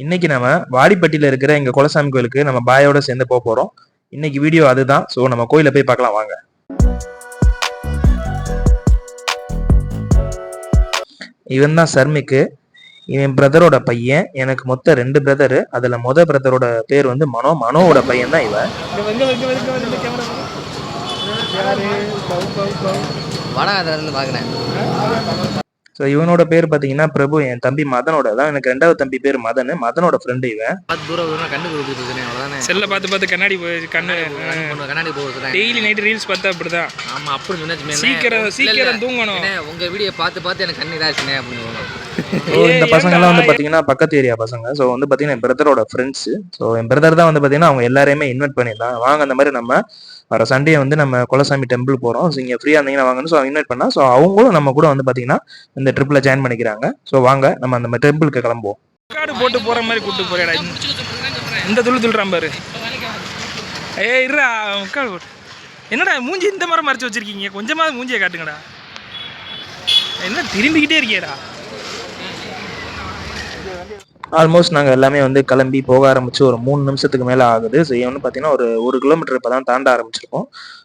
இன்னைக்கு நம்ம வாடிப்பட்டியில இருக்கிற எங்க குலசாமி கோயிலுக்கு நம்ம பாயோட சேர்ந்து போக போறோம். இன்னைக்கு வீடியோ அதுதான். ஸோ நம்ம கோயில போய் பார்க்கலாம் வாங்க. இவன் தான் சர்மிக்கு. இவன் பிரதரோட பையன். எனக்கு மொத்தம் 2 பிரதரு. அதுல பிரதரோட பேர் வந்து மனோ. மனோவோட பையன் தான் இவன். ஸோ இவனோட பேர் பார்த்தீங்கன்னா பிரபு. என் தம்பி மதனோட தான். எனக்கு 2வது தம்பி பேர் மதன். மதனோட ஃப்ரெண்டு இவன். செல்ல பார்த்து கண்ணாடி கண்ணாடி போகுது. டெய்லி நைட் ரீல்ஸ் பார்த்தா அப்படிதான். ஆமா அப்படி சொன்னாச்சு. சீக்கிரம் தூங்கணும். உங்க வீடியோ பார்த்து எனக்கு கண்ணு இதாச்சுனே அப்படின்னு. இந்த பசங்க எல்லாம் வந்து பாத்தீங்கன்னா பக்கத்து ஏரியா பசங்க. ஸோ வந்து பாத்தீங்கன்னா என் பிரதரோட ஃப்ரெண்ட்ஸ். ஸோ என் பிரதர் தான் வந்து பாத்தீங்கன்னா அவங்க எல்லாரையுமே இன்வைட் பண்ணியிருந்தாங்க. வாங்க அந்த மாதிரி நம்ம வர சண்டே வந்து நம்ம குலசாமி டெம்பிள் போறோம். ஸோ இங்கே ஃப்ரீயா இருந்தீங்கன்னா வாங்கன்னு ஸோ இன்வைட் பண்ணா. ஸோ அவங்களும் நம்ம கூட வந்து பாத்தீங்கன்னா இந்த ட்ரிப்ல ஜாயின் பண்ணிக்கிறாங்க. ஸோ வாங்க நம்ம அந்த டெம்பிளுக்கு கிளம்புவோம். காடு போட்டு போற மாதிரி கூட்டு போறேடா. இந்த துள்ளுறான் பாரு. இருடா முக்காடு போட்டு. என்னடா மூஞ்சி இந்த மாதிரி மறைச்சு வச்சிருக்கீங்க? கொஞ்சமாவது மூஞ்சியை காட்டுங்கடா. என்ன திரும்பிக்கிட்டே இருக்கியடா? ஆல்மோஸ்ட் நாங்கள் எல்லாமே வந்து கிளம்பி போக ஆரம்பிச்சு ஒரு 3 நிமிஷத்துக்கு மேலே ஆகுது. ஸோ வந்து பார்த்தீங்கன்னா ஒரு கிலோமீட்டர் இப்போ தான் தாண்ட ஆரம்பிச்சிருக்கோம்.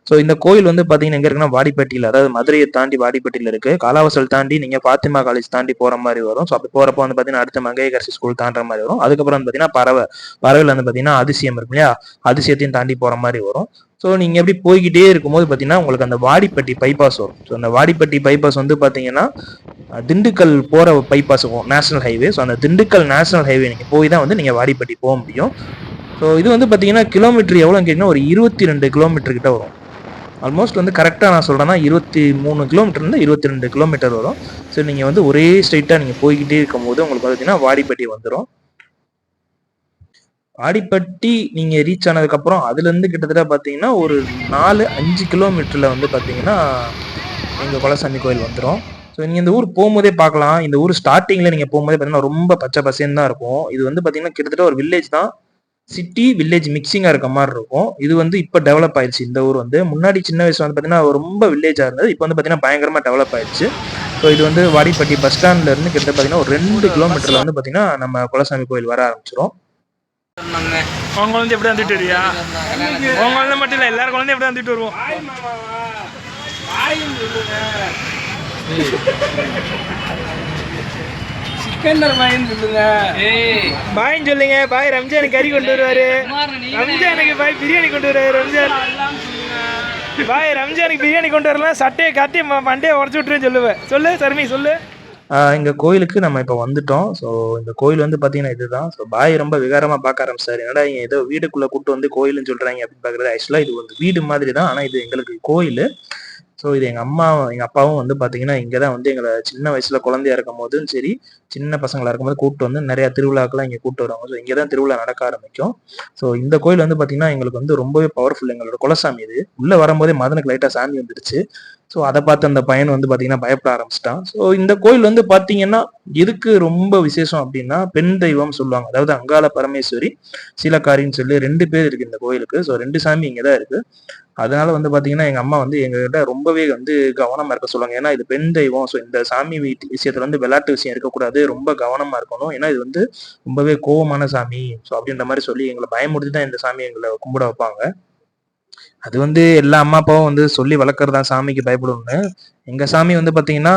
ஸோ இந்த கோயில் வந்து பார்த்தீங்கன்னா எங்கே இருக்குன்னா வாடிப்பட்டியில், அதாவது மதுரையை தாண்டி வாடிப்பட்டியில் இருக்குது. காலாவாசல் தாண்டி நீங்கள் பாத்திமா காலேஜ் தாண்டி போகிற மாதிரி வரும். ஸோ அப்படி போகிறப்போ வந்து பார்த்தீங்கன்னா அடுத்த மங்கையரசி ஸ்கூல் தாண்டுற மாதிரி வரும். அதுக்கப்புறம் வந்து பார்த்தீங்கன்னா பறவையில் வந்து பார்த்தீங்கன்னா அதிசயம் இருக்கு இல்லையா, அதிசயத்தையும் தாண்டி போகிற மாதிரி வரும். ஸோ நீங்கள் எப்படி போய்கிட்டே இருக்கும்போது பார்த்தீங்கன்னா உங்களுக்கு அந்த வாடிப்பட்டி பைபாஸ் வரும். ஸோ அந்த வாடிப்பட்டி பைபாஸ் வந்து பார்த்தீங்கன்னா திண்டுக்கல் போகிற பைபாஸ் இருக்கும், நேஷனல் ஹைவே. ஸோ அந்த திண்டுக்கல் நேஷனல் ஹைவே நீங்கள் போய் தான் வந்து நீங்கள் வாடிப்பட்டி போக முடியும். ஸோ இது வந்து பார்த்தீங்கன்னா கிலோமீட்டர் எவ்வளோன்னு கேட்டிங்கன்னா ஒரு 22 கிலோமீட்டர் கிட்ட வரும். ஆல்மோஸ்ட் வந்து கரெக்டாக நான் சொல்கிறேன்னா 23 கிலோமீட்டர்லேருந்து 22 கிலோமீட்டர் வரும். ஸோ நீங்கள் வந்து ஒரே ஸ்ட்ரைட்டாக நீங்கள் போய்கிட்டே இருக்கும்போது உங்களுக்கு பார்த்தீங்கன்னா வாடிப்பட்டி வந்துடும். வாடிப்பட்டி நீங்கள் ரீச் ஆனதுக்கப்புறம் அதுலேருந்து கிட்டத்தட்ட பார்த்தீங்கன்னா ஒரு 4-5 கிலோமீட்டரில் வந்து பார்த்தீங்கன்னா எங்கள் குலசாமி கோயில் வந்துடும். ஸோ நீங்கள் இந்த ஊர் போகும்போதே பார்க்கலாம். இந்த ஊர் ஸ்டார்டிங்கில் நீங்கள் போகும்போதே பார்த்தீங்கன்னா ரொம்ப பச்சை பசேன்னு தான் இருக்கும். இது வந்து பார்த்தீங்கன்னா கிட்டத்தட்ட ஒரு வில்லேஜ் தான். சிட்டி வில்லேஜ் மிக்சிங்காக இருக்க மாதிரி இருக்கும். இது வந்து இப்போ டெவலப் ஆயிடுச்சு. இந்த ஊர் வந்து முன்னாடி சின்ன வயசுல வந்து பார்த்தீங்கன்னா ரொம்ப வில்லேஜாக இருந்தது. இப்போ வந்து பார்த்தீங்கன்னா பயங்கரமாக டெவலப் ஆயிடுச்சு. ஸோ இது வந்து வாடிப்பட்டி பஸ் ஸ்டாண்ட்லேருந்து கிட்டத்தட்ட பார்த்தீங்கன்னா ஒரு 2 கிலோமீட்டரில் வந்து பார்த்தீங்கன்னா நம்ம குலசாமி கோயில் வர ஆரம்பிச்சிடும். உங்க குழந்தை எப்படி வந்துட்டு வரியா? உங்க குழந்தை மட்டும் இல்லை, எல்லாரும் குழந்தையும் எப்படி வந்துட்டு வருவோம். பாயின்னு சொல்லுங்க. பாய் ரம்ஜானுக்கு கறி கொண்டு வருவாரு. ரம்ஜானுக்கு பாய் பிரியாணி கொண்டு வருவாரு. பாய் ரம்ஜானுக்கு பிரியாணி கொண்டு வரலாம். சட்டையை காட்டி மண்டையை உடச்சு விட்டுருன்னு சொல்லுவேன். சொல்லு சர்மி சொல்லு. இந்த கோயிலுக்கு நம்ம இப்போ வந்துட்டோம். ஸோ இந்த கோயில் வந்து பார்த்தீங்கன்னா இதுதான். ஸோ பாய் ரொம்ப விகாரமாக பார்க்க ஆரம்பிச்சாரு. என்னடா ஏதோ வீடுக்குள்ளே கூப்பிட்டு வந்து கோயில்னு சொல்கிறாங்க அப்படின்னு பார்க்குறது. ஆக்சுவலாக இது வந்து வீடு மாதிரி தான், ஆனால் இது எங்களுக்கு கோயில். ஸோ இது எங்கள் அப்பாவும் வந்து பார்த்தீங்கன்னா இங்கே தான் வந்து எங்களை சின்ன வயசுல குழந்தையா இருக்கும் போதும் சரி, சின்ன பசங்களாக இருக்கும்போது கூப்பிட்டு வந்து நிறையா திருவிழாக்கெல்லாம் இங்கே கூப்பிட்டு வருவாங்க. ஸோ இங்கே தான் திருவிழா நடக்க ஆரம்பிக்கும். ஸோ இந்த கோயில் வந்து பார்த்தீங்கன்னா எங்களுக்கு வந்து ரொம்பவே பவர்ஃபுல். எங்களோட குலசாமி இது. உள்ளே வரும்போதே மதனுக்கு லைட்டாக சாமி வந்துடுச்சு. ஸோ அதை பார்த்து அந்த பையன் வந்து பார்த்தீங்கன்னா பயப்பட ஆரம்பிச்சிட்டான். ஸோ இந்த கோயில் வந்து பார்த்தீங்கன்னா எதுக்கு ரொம்ப விசேஷம் அப்படின்னா பெண் தெய்வம் சொல்லுவாங்க. அதாவது அங்காள பரமேஸ்வரி, சீலக்காரின்னு சொல்லி 2 பேர் இருக்கு இந்த கோயிலுக்கு. ஸோ 2 சாமி இங்கே தான் இருக்கு. அதனால வந்து பாத்தீங்கன்னா எங்க அம்மா வந்து எங்ககிட்ட ரொம்பவே வந்து கவனமா இருக்க சொல்லுவாங்க. ஏன்னா இது பெண் தெய்வம். ஸோ இந்த சாமி விஷயத்துல வந்து விளையாட்டு விஷயம் இருக்கக்கூடாது, ரொம்ப கவனமா இருக்கணும். ஏன்னா இது வந்து ரொம்பவே கோவமான சாமி. ஸோ அப்படின்ற மாதிரி சொல்லி எங்களை பயமுறுத்தி தான் இந்த சாமி எங்களை கும்பிட வைப்பாங்க. அது வந்து எல்லா அம்மா அப்பாவும் வந்து சொல்லி வளர்க்குறதா சாமிக்கு பயப்படணும்னு. எங்க சாமி வந்து பாத்தீங்கன்னா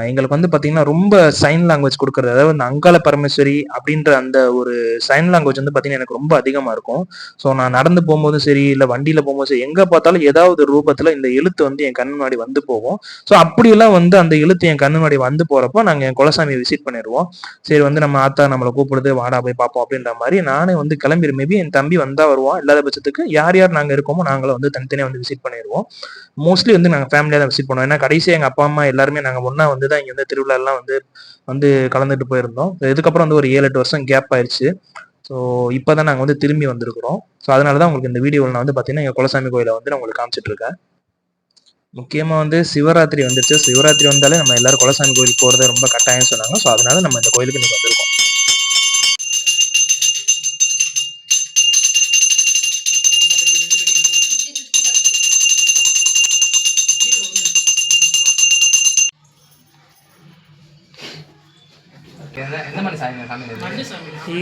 எங்களுக்கு வந்து பார்த்தீங்கன்னா ரொம்ப சைன் லாங்குவேஜ் கொடுக்குறது. அதாவது இந்த அங்காள பரமேஸ்வரி அப்படின்ற அந்த ஒரு சைன் லாங்குவேஜ் வந்து பார்த்தீங்கன்னா எனக்கு ரொம்ப அதிகமாக இருக்கும். ஸோ நான் நடந்து போகும்போதும் சரி, இல்லை வண்டியில் போகும்போது சரி, எங்கே பார்த்தாலும் ஏதாவது ரூபத்தில் இந்த எழுத்து வந்து என் கண் முன்னாடி வந்து போகும். ஸோ அப்படியெல்லாம் வந்து அந்த எழுத்து என் கண் முன்னாடி வந்து போகிறப்போ நாங்கள் என் குலசாமியை விசிட் பண்ணிடுவோம். சரி வந்து நம்ம ஆத்தா நம்மளை கூப்பிடுது, வாடா போய் பார்ப்போம் அப்படின்ற மாதிரி நானே வந்து கிளம்பிடு. மேபி என் தம்பி வந்தால் வருவான், இல்லாத பட்சத்துக்கு யார் யார் நாங்கள் இருக்கோமோ நாங்களும் வந்து தனித்தனியாக வந்து விசிட் பண்ணிடுவோம். மோஸ்ட்லி வந்து நாங்கள் ஃபேமிலியாக தான் விசிட் பண்ணுவோம். ஏன்னா கடைசியாக எங்கள் அப்பா அம்மா எல்லாருமே நாங்கள் ஒன்றா வந்து தான் இங்கே வந்து திருவிழா எல்லாம் வந்து வந்து கலந்துட்டு போயிருந்தோம். இதுக்கப்புறம் வந்து ஒரு 7-8 வருஷம் கேப் ஆயிடுச்சு. ஸோ இப்போதான் நாங்கள் வந்து திரும்பி வந்திருக்கிறோம். ஸோ அதனால தான் உங்களுக்கு இந்த வீடியோவில் நான் வந்து பார்த்தீங்கன்னா எங்கள் குலசாமி கோயிலை வந்து நான் உங்களுக்கு காமிச்சிட்டு இருக்கேன். முக்கியமாக வந்து சிவராத்திரி வந்துருச்சு. சிவராத்திரி வந்தாலே நம்ம எல்லாரும் குலசாமி கோயிலுக்கு போகிறது ரொம்ப கட்டாயம் சொன்னாங்க. ஸோ அதனால நம்ம இந்த கோயிலுக்கு இன்னைக்கு வந்திருக்கோம். என்ன மாதிரி சாமி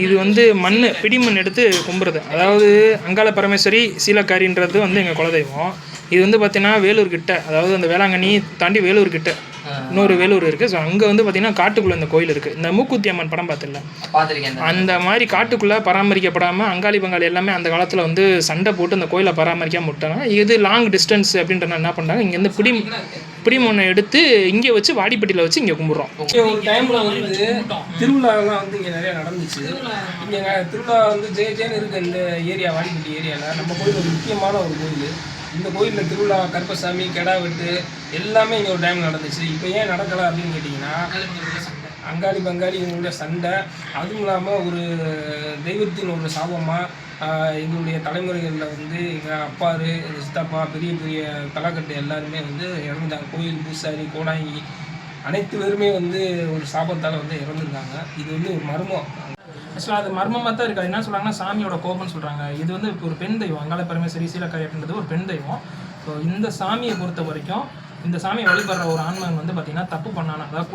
இது வந்து மண் பிடி மண் எடுத்து கும்புறது. அதாவது அங்காள பரமேஸ்வரி சீலக்காரின்றது வந்து எங்கள் குலதெய்வம். இது வந்து பார்த்தீங்கன்னா வேலூர் கிட்ட, அதாவது அந்த வேளாங்கண்ணி தாண்டி வேலூர் கிட்ட இன்னொரு வேலூர் இருக்குது. ஸோ அங்கே வந்து பார்த்தீங்கன்னா காட்டுக்குள்ளே இந்த கோயில் இருக்குது. இந்த மூக்குத்தி அம்மன் படம் பார்த்தில்ல, அந்த மாதிரி காட்டுக்குள்ளே பராமரிக்கப்படாமல் அங்காளி பங்காளி எல்லாமே அந்த காலத்தில் வந்து சண்டை போட்டு அந்த கோயிலை பராமரிக்காமல் விட்டாங்க. இது லாங் டிஸ்டன்ஸ் அப்படின்றன என்ன பண்ணுறாங்க, இங்கேருந்து பிடி மண்ணை எடுத்து இங்கே வச்சு வாடிப்பட்டியில் வச்சு இங்கே கும்பிட்றோம். ஒரு டைமில் வந்து திருவிழாலாம் வந்து இங்கே நிறையா நடந்துச்சு. இங்கே திருவிழா வந்து ஜெயன்னு இருக்குது இந்த ஏரியா, வாடிப்பட்டி ஏரியாவில். நம்ம கோயில் ஒரு முக்கியமான ஒரு கோயில். இந்த கோயிலில் திருவிழா, கருப்பசாமி, கெடா வெட்டு எல்லாமே இங்கே ஒரு டைம் நடந்துச்சு. இப்போ ஏன் நடக்கலை அப்படின்னு கேட்டிங்கன்னா, அங்காளி பங்காளி இவங்களுடைய சண்டை, அதுவும் இல்லாமல் ஒரு தெய்வத்தின் ஒரு சாபமாக எங்களுடைய தலைமுறைகளில் வந்து எங்கள் அப்பாரு, எங்கள் சித்தப்பா, பெரிய பெரிய தலைக்கட்டு எல்லாருமே வந்து இறந்துட்டாங்க. கோயில் பூசாரி, கோடாங்கி அனைத்து பேருமே வந்து ஒரு சாபத்தால் வந்து இறந்துருக்காங்க. இது வந்து ஒரு மர்மம். ஆக்சுவலாக அது மர்மமாக தான் இருக்குது. என்ன சொல்கிறாங்கன்னா சாமியோட கோபம்னு சொல்கிறாங்க. இது வந்து ஒரு பெண் தெய்வம், அங்காள பரமேஸ்வரி சீலக்காரி அப்படின்றது ஒரு பெண் தெய்வம். ஸோ இந்த சாமியை பொறுத்த வரைக்கும், இந்த சாமியை வழிபடுற ஒரு ஆண்மகன் வந்து பார்த்திங்கன்னா தப்பு பண்ணானா, அதாவது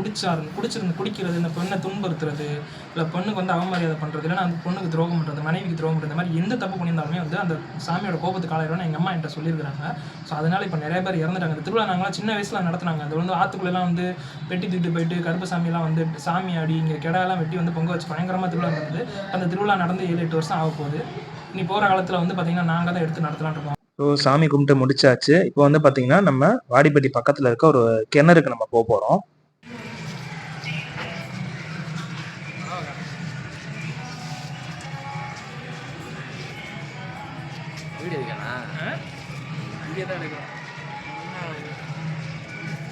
குடிக்கிறது, இந்த பெண்ணை துன்புறுத்துறது, இல்லை பெண்ணுக்கு வந்து அவமரியாதை பண்ணுறது, இல்லைன்னா அந்த பொண்ணுக்கு துரோகம் பண்ணுறது, மனைவிக்கு துரோகம் பண்ணுறது, இந்த மாதிரி எந்த தப்பு பண்ணியிருந்தாலுமே வந்து அந்த சாமியோட கோபத்துக்கு ஆளாயிடும்னு எங்கள் அம்மா என்கிட்ட சொல்லியிருக்காங்க. ஸோ அதனால் இப்போ நிறைய பேர் இறந்துட்டாங்க. இந்த திருவிழா நாங்களாம் சின்ன வயசில் நடத்துனாங்க. அது வந்து ஆற்றுக்குள்ளெல்லாம் வந்து வெட்டி தூக்கிட்டு போயிட்டு கருப்பு சாமியெல்லாம் வந்து சாமி ஆடி இங்கே கெடாலாம் வெட்டி வந்து பொங்க வச்சு பயங்கரமாக திருவிழா நடந்தது. அந்த திருவிழா நடந்து 7-8 வருஷம் ஆக போகுது. இனி போகிற காலத்தில் வந்து பார்த்திங்கன்னா நாங்கள் தான் எடுத்து நடத்தலான் இருக்கோம். ஸோ சாமி கும்பிட்டு முடிச்சாச்சு. இப்போ வந்து பார்த்தீங்கன்னா நம்ம வாடிப்பட்டி பக்கத்தில் இருக்க ஒரு கிணறுக்கு நம்ம போக போகிறோம்.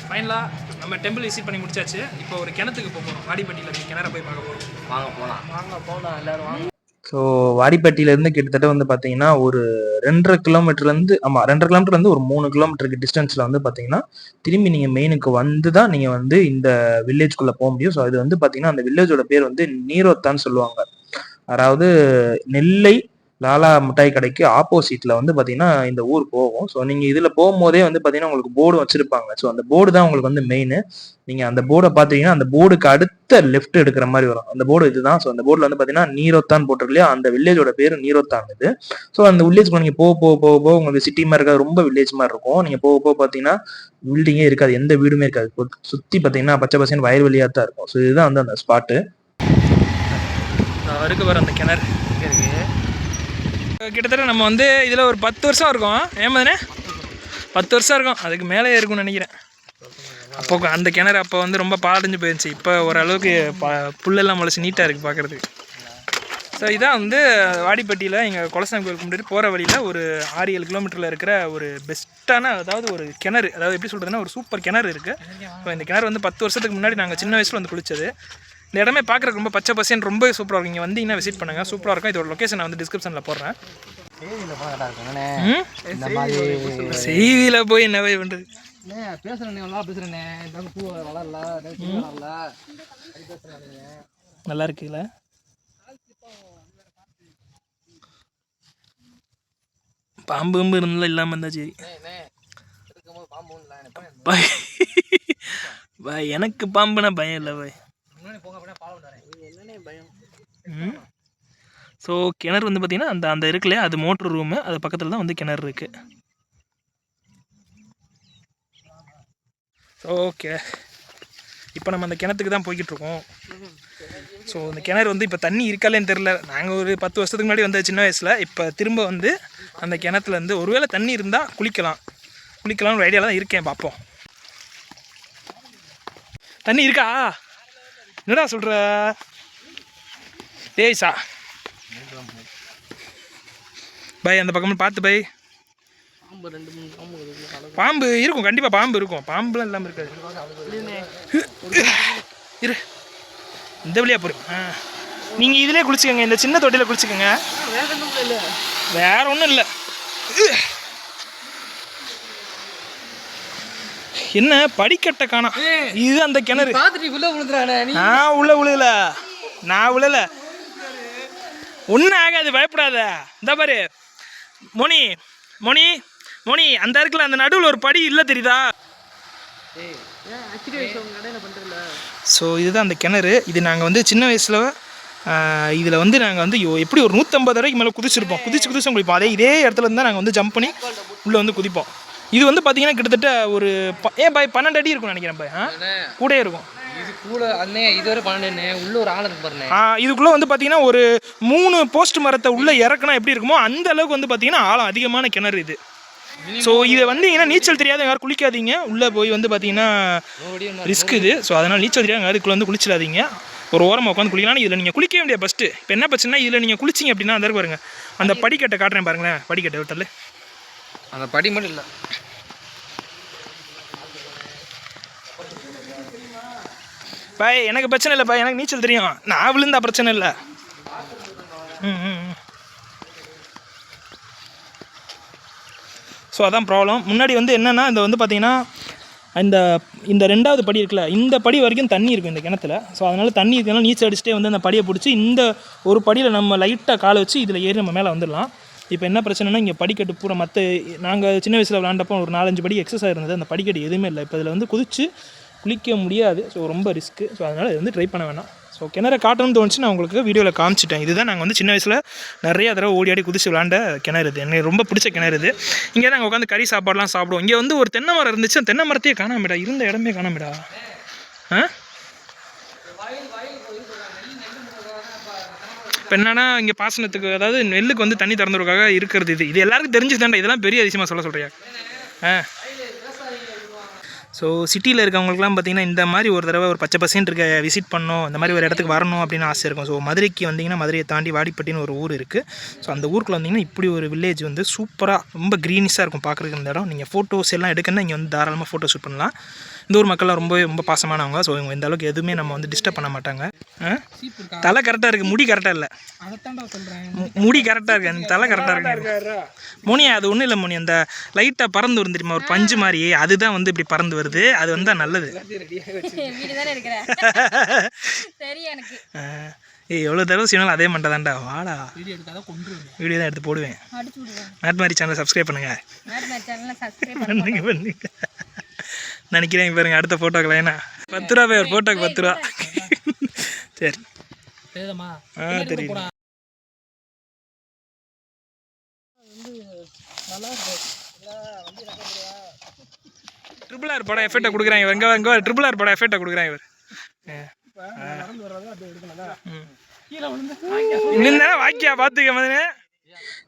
ஃபைனலாக நம்ம டெம்பிள் விசிட் பண்ணி முடிச்சாச்சு. இப்போ ஒரு கிணத்துக்கு போகிறோம். வாடிப்பட்டியில் இருக்க கிணற போய் பார்க்க போகிறோம். வாங்க போகலாம் எல்லாரும் வாங்க. ஸோ வாடிப்பட்டியிலேருந்து கிட்டத்தட்ட வந்து பார்த்தீங்கன்னா ஒரு 2.5 கிலோமீட்டர்லேருந்து 2.5 கிலோமீட்டர்லேருந்து ஒரு 3 கிலோமீட்டருக்கு டிஸ்டன்ஸில் வந்து பார்த்தீங்கன்னா திரும்பி நீங்கள் மெயினுக்கு வந்து தான் நீங்கள் வந்து இந்த வில்லேஜ்குள்ளே போக முடியும். ஸோ இது வந்து பார்த்தீங்கன்னா அந்த வில்லேஜோட பேர் வந்து நீரோத்தான்னு சொல்லுவாங்க. அதாவது நெல்லை லாலா மிட்டாய் கடைக்கு ஆப்போசிட்ல வந்து பார்த்தீங்கன்னா இந்த ஊர் போகும். ஸோ நீங்கள் இதில் போகும்போதே வந்து பார்த்தீங்கன்னா உங்களுக்கு போர்டு வச்சிருப்பாங்க. ஸோ அந்த போர்டு தான் உங்களுக்கு வந்து மெயின். நீங்கள் அந்த போர்டை பார்த்தீங்கன்னா அந்த போர்டுக்கு அடுத்த லெஃப்ட் எடுக்கிற மாதிரி வரும். அந்த போர்டு இதுதான். ஸோ அந்த போர்டில் வந்து பார்த்தீங்கன்னா நீரோத்தான் போட்டிருக்கு இல்லையா, அந்த வில்லேஜோட பேர் நீரோத்தான் இது. ஸோ அந்த வில்லேஜ்க்கு நீங்கள் போக உங்களுக்கு சிட்டி மாதிரி இருக்காது, ரொம்ப வில்லேஜ் மாதிரி இருக்கும். நீங்கள் போக பார்த்தீங்கன்னா பில்டிங்கே இருக்காது, எந்த வீடுமே இருக்காது. சுற்றி பார்த்தீங்கன்னா பச்சை பசங்க வயல்வெளியாக தான் இருக்கும். ஸோ இதுதான் வந்து அந்த ஸ்பாட்டு. இருக்கு வர அந்த கிணறு இருக்கு. கிட்டத்தட்ட நம்ம வந்து இதில் ஒரு 10 வருஷம் இருக்கும். ஏமாதினே 10 வருஷம் இருக்கும், அதுக்கு மேலே இருக்கும்னு நினைக்கிறேன். அப்போ அந்த கிணறு அப்போ வந்து ரொம்ப பாலடைஞ்சு போயிருந்துச்சு. இப்போ ஓரளவுக்கு புல்லெல்லாம் முளைச்சி நீட்டாக இருக்குது பார்க்குறதுக்கு. ஸோ இதான் வந்து வாடிப்பட்டியில் எங்கள் குலசாமி கோயில் கும்பிட்டு போகிற வழியில் ஒரு 6-7 கிலோமீட்டரில் இருக்கிற ஒரு பெஸ்ட்டான, அதாவது ஒரு கிணறு, அதாவது எப்படி சொல்கிறதுனா ஒரு சூப்பர் கிணறு இருக்குது. இப்போ இந்த கிணறு வந்து 10 வருஷத்துக்கு முன்னாடி நாங்கள் சின்ன வயசில் வந்து குளித்தது. இந்த இடமே பார்க்குறதுக்கு ரொம்ப பச்சை பசேன்னு ரொம்ப சூப்பராக இருக்கும். இங்கே வந்தீங்கன்னா விசிட் பண்ணுங்கள், சூப்பராக இருக்கும். இதோட லொக்கேஷன் நான் வந்து டிஸ்கிரிப்ஷனில் போடுறேன். செய்தியில் போய் என்ன போய் பண்ணுறது, நல்லா இருக்குல்ல. பாம்பு இருந்தாலும் இல்லாமல் இருந்தா சரி. பாய் எனக்கு பாம்புனா பயம் இல்லை பாய். ஸோ கிணறு வந்து பார்த்தீங்கன்னா அந்த இருக்குல்லையா, அது மோட்ரு ரூமு, அது பக்கத்தில் தான் வந்து கிணறு இருக்குது. ஓகே, இப்போ நம்ம அந்த கிணத்துக்கு தான் போய்கிட்டு இருக்கோம். ஸோ இந்த கிணறு வந்து இப்போ தண்ணி இருக்காலேன்னு தெரில. நாங்கள் ஒரு 10 வருஷத்துக்கு முன்னாடி வந்த சின்ன வயசில். இப்போ திரும்ப வந்து அந்த கிணத்துல இருந்து ஒருவேளை தண்ணி இருந்தால் குளிக்கலாம்னு ஒரு ஐடியாவில் தான் இருக்கேன். பார்ப்போம். தண்ணி இருக்கா? என்னடா சொல்கிற? டேய் சா பை, அந்த பக்கம் பார்த்து பை. பாம்பு இருக்கும், கண்டிப்பாக பாம்பு இருக்கும். பாம்புலாம் இல்லாமல் இருக்காது. இரு, இந்த வழியாக போகிறோம். நீங்கள் இதிலே குளிச்சுக்கோங்க, இந்த சின்ன தொட்டியில் குளிச்சுக்கோங்க, வேற ஒன்றும் இல்லை. என்ன படிக்கட்டை காணோம். இது அந்த கிணறு. நான் உள்ள ஒன்றும் ஆகாது, பயப்படாத. இந்த பாரு மோனி அந்த இருக்குல்ல, அந்த நடுவில் ஒரு படி இல்லை தெரியுதா? ஸோ இதுதான் அந்த கிணறு. இது நாங்கள் வந்து சின்ன வயசில் இதில் வந்து நாங்கள் வந்து எப்படி ஒரு 150 வரைக்கும் மேலே குதிச்சிருப்போம். குதிச்சு குளிப்போம். இதே இடத்துல இருந்தால் நாங்கள் வந்து ஜம்ப் பண்ணி உள்ளே வந்து குதிப்போம். இது வந்து பார்த்தீங்கன்னா கிட்டத்தட்ட ஒரு 12 அடி இருக்கும் நினைக்கிறேன் பாய். கூட இருக்கும் இது கூட அண்ணே இதுவரை 12 உள்ள ஒரு ஆள் இருக்கு பாருங்க. இதுக்குள்ளே வந்து பார்த்தீங்கன்னா ஒரு 3 போஸ்ட் மரத்தை உள்ளே இறக்குனா எப்படி இருக்குமோ அந்த அளவுக்கு வந்து பார்த்தீங்கன்னா ஆழம் அதிகமான கிணறு இது. ஸோ இதை வந்து ஏன்னா நீச்சல் தெரியாத யாரும் குளிக்காதீங்க. உள்ளே போய் வந்து பார்த்தீங்கன்னா ரிஸ்க் இது. ஸோ அதனால் நீச்சல் தெரியாத அதுக்குள்ளே வந்து குளிச்சிடாதீங்க. ஒரு ஓரமாக உட்காந்து குளிக்கலாம். இதில் நீங்கள் குளிக்க வேண்டிய ஃபஸ்ட்டு இப்போ என்ன பிரச்சனை, இதில் நீங்கள் குளிச்சிங்க அப்படின்னா அந்த பாருங்க அந்த படிக்கட்டை காட்டுறேன் பாருங்களேன். படிக்கட்டை விட்டல அந்த படி மட்டும் இல்லை. பாய் எனக்கு பிரச்சனை இல்லை பாய், எனக்கு நீச்சல் தெரியும். நான் விழுந்தா பிரச்சனை இல்லை. ஸோ அதான் ப்ராப்ளம். முன்னாடி வந்து என்னென்னா இந்த வந்து பார்த்தீங்கன்னா இந்த 2வது படி இருக்குல்ல, இந்த படி வரைக்கும் தண்ணி இருக்கும் இந்த கிணத்துல. ஸோ அதனால் தண்ணி இருக்கனால நீச்சல் அடிச்சுட்டே வந்து அந்த படியை பிடிச்சி இந்த ஒரு படியில் நம்ம லைட்டாக காலை வச்சு இதில் ஏறி நம்ம மேலே வந்துடலாம். இப்போ என்ன பிரச்சனைனா இங்கே படிக்கட்டு பூரா நாங்கள் சின்ன வயசில் விளாண்டப்போ ஒரு 4-5 படி எக்ஸசைஸ் இருந்தது. அந்த படிக்கட்டு எதுவுமே இல்லை. இப்போ இதில் வந்து குதிச்சு குளிக்க முடியாது. ஸோ ரொம்ப ரிஸ்க்கு. ஸோ அதனால் இது வந்து ட்ரை பண்ண வேணாம். ஸோ கிணறு காட்டணும்னு தோணுச்சு, நான் உங்களுக்கு வீடியோவில் காமிச்சிட்டேன். இதுதான் நாங்கள் வந்து சின்ன வயசில் நிறைய தடவை ஓடி ஆடி குதிச்சு விளாண்ட கிணறு இது. எனக்கு ரொம்ப பிடிச்ச கிணறு இது. இங்கே நாங்கள் உட்காந்து கறி சாப்பாடுலாம் சாப்பிடுவோம். இங்கே வந்து ஒரு தென்னை மரம் இருந்துச்சு. அந்த தென்னை மரத்தையே காணாமடா, இருந்த இடமே காணாமடா. இப்போ என்னன்னா இங்கே பாசனத்துக்கு அதாவது நெல்லுக்கு வந்து தண்ணி திறந்துருக்காக இருக்கிறது. இது எல்லாருக்கும் தெரிஞ்சுதான்டா. இதெல்லாம் பெரிய அதிசயமாக சொல்கிறியா? ஸோ சிட்டியில் இருக்கவங்களுக்குலாம் பார்த்திங்கன்னா இந்த மாதிரி ஒரு தடவை ஒரு பச்சை பசேன்னு இருக்க விசிட் பண்ணணும், இந்த மாதிரி ஒரு இடத்துக்கு வரணும் அப்படின்னு ஆசை இருக்கும். ஸோ மதுரைக்கு வந்தீங்கன்னா மதுரையை தாண்டி வாடிப்பட்டின்னு ஒரு ஊர் இருக்குது. ஸோ அந்த ஊருக்குள்ள வந்தீங்கன்னா இப்படி ஒரு வில்லேஜ் வந்து சூப்பராக ரொம்ப க்ரீனிஷாக இருக்கும் பார்க்குறதுக்கு. இந்த இடம் நீங்கள் ஃபோட்டோஸ் எல்லாம் எடுக்கணும்னா இங்கே வந்து தாராளமாக ஃபோட்டோ ஷூட் பண்ணலாம். இந்த ஊர் மக்கள்லாம் ரொம்ப பாசமானவங்க. ஸோ இவங்க இந்த அளவுக்கு எதுவுமே நம்ம வந்து டிஸ்டர்ப் பண்ண மாட்டாங்க. தலை கரெக்டாக இருக்குது, முடி கரெக்டாக இல்லை. முடி கரெக்டாக இருக்குது, அந்த தலை கரெக்டாக இருக்குது. மோனியா அது ஒன்றும் இல்லை மோனி, அந்த லைட்டாக பறந்து வரும் தெரியுமா, ஒரு பஞ்சு மாதிரி, அதுதான் வந்து இப்படி பறந்து வருது. அது வந்து நல்லது. எவ்வளோ தடவை செய்யணும் அதே மட்டும் தான்டா. வாடா வீடியோ தான் எடுத்து போடுவேன். மேட் மாதிரி சேனல் சப்ஸ்கிரைப் பண்ணுங்க. நினைக்கிறேன் பாருங்க அடுத்த ஃபோட்டோக்கில் ஏன்னா 10 ரூபா ஒரு ஃபோட்டோக்கு 10 ரூபா. சரி தெரியும். ட்ரிபிள் ஆர் படம் எஃபெக்டை கொடுக்குறாங்க இவர். எங்கே ட்ரிபிள் ஆர் படம் எஃபெக்டை கொடுக்குறாங்க இவர். வாக்கியா பார்த்துக்க மாதிரி.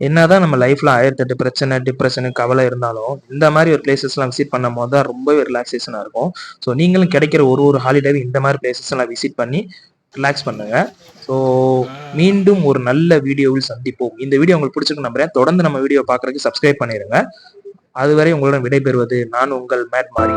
என்னதான் நம்ம லைஃப்ல 1008 பிரச்சனை, டிப்ரெஷனு, கவலை இருந்தாலும் இந்த மாதிரி ஒரு பிளேசஸ்லாம் விசிட் பண்ணும் போது தான் ரொம்பவே ரிலாக்ஸேஷனாக இருக்கும். ஸோ நீங்களும் கிடைக்கிற ஒரு ஹாலிடேவை இந்த மாதிரி பிளேசஸ்லாம் விசிட் பண்ணி ரிலாக்ஸ் பண்ணுங்க. ஸோ மீண்டும் ஒரு நல்ல வீடியோவில் சந்திப்போம். இந்த வீடியோ உங்களுக்கு பிடிச்சிருக்கு நம்புறேன். தொடர்ந்து நம்ம வீடியோ பார்க்குறதுக்கு சப்ஸ்கிரைப் பண்ணிடுங்க. அதுவரை உங்களுடன் விடைபெறுவது நான் உங்கள் மேட் மாரி.